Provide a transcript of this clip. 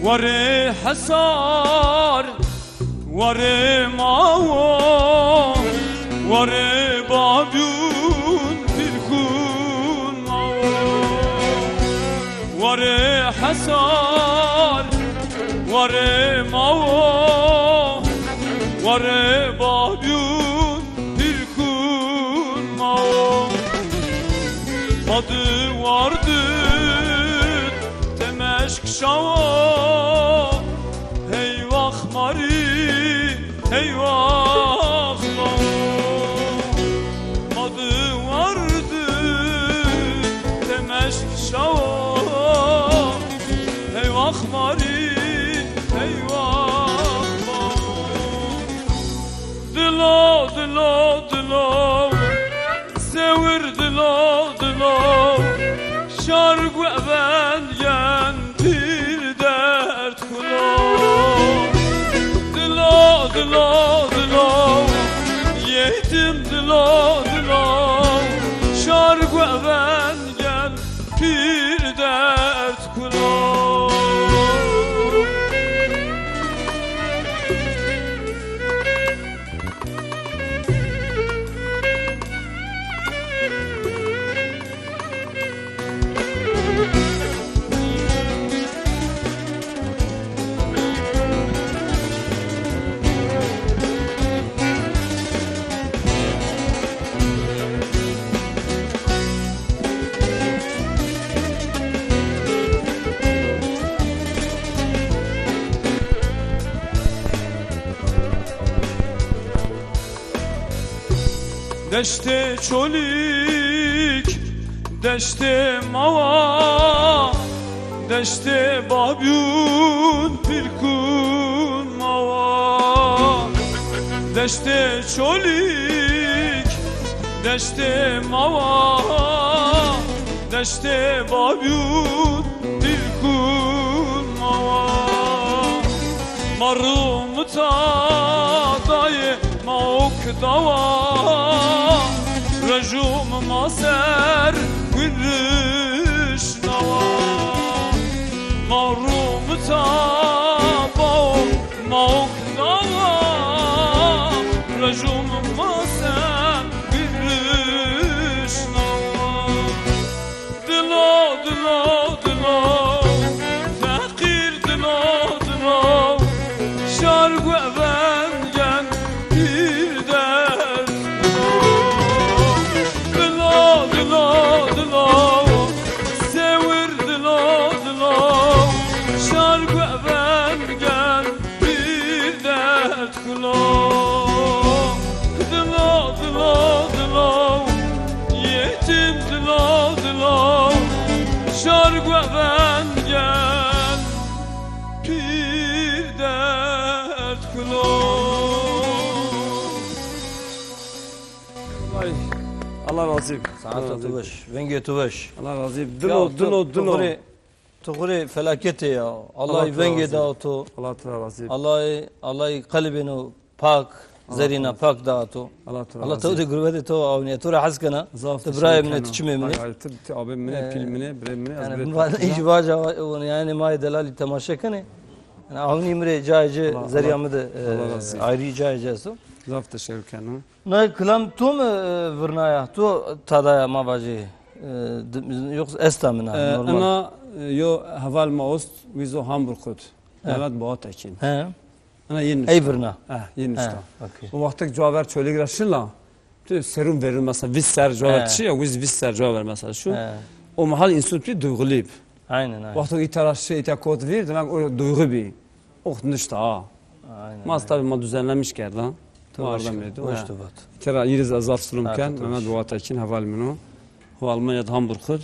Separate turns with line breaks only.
وري حصار وري معو وري بابيون تركون معو وري حصار وري معو وري بابيون تركون معو Adı vardı Temeşk şava Heyvah mari Heyvah Adı vardı Temeşk şava Heyvah mari Heyvah Dilo dilo dilo Sevir dilo dilo Şark ve ben yen bir dert kula Dilo dilo dilo Yetim dilo dilo Şark ve ben yen bir dert kula Deşte çolik, deşte mava, deşte babyun pirkun mava. Deşte çolik, deşte mava, deşte babyun pirkun mava. Marum tadayı mauk dava Rejum maser gülüş nava Marum tabav mauk dava Rejum maser gülüş nava Dilo dilo dilo Fakir dilo dilo Şark ve ben gen bir dert Dilo dilo dilo Sevir dilo dilo Şark ve ben gen bir dert kula Dilo dilo dilo Yetim dilo dilo Şark ve ben gen bir dert kula
Allah razı olsun.
Sanat tuvaş, vengi tuvaş.
Allah razı olsun. Dilo.
Tuğri felaketi ya. Allah vengi dağıtı.
Allah razı olsun.
Allah kalbini pak, zerina pak dağıtı. Allah tevdi gurbeti to avniye. Tura haskana. İbrahim ne tiçme mine.
Abi mine, pil mine, bre mine.
Yani bu iyice yani may delali temaşa kane. Yani avni mire caice zeriyamı da ayrı caice su.
Zaf teşekkür ederim.
Ne kılam tu mu vırnaya tu tadaya mavaji yoksa estamina normal.
Ana yo haval maost vizo Hamburg kut. Yalat boğat ekin.
He.
Ana yeni.
Ey vırna.
Yeni usta.
Okay.
O vakti caver çölü girişinla serum verir mesela visser cevap kişi ya visser cevap mesela şu. O mahal insan bir duyguluyum.
Aynen.
Vakti itaraşı itakot ver demek o duygu bir. Oknuş da ha.
Aynen.
Mas tabi ma düzenlemiş geldi lan.
Hoştu bat.
Tera yiriz azaf sürümken Mehmet Boğatakin haval minu. Hu Almanya'da Hamburg'dur.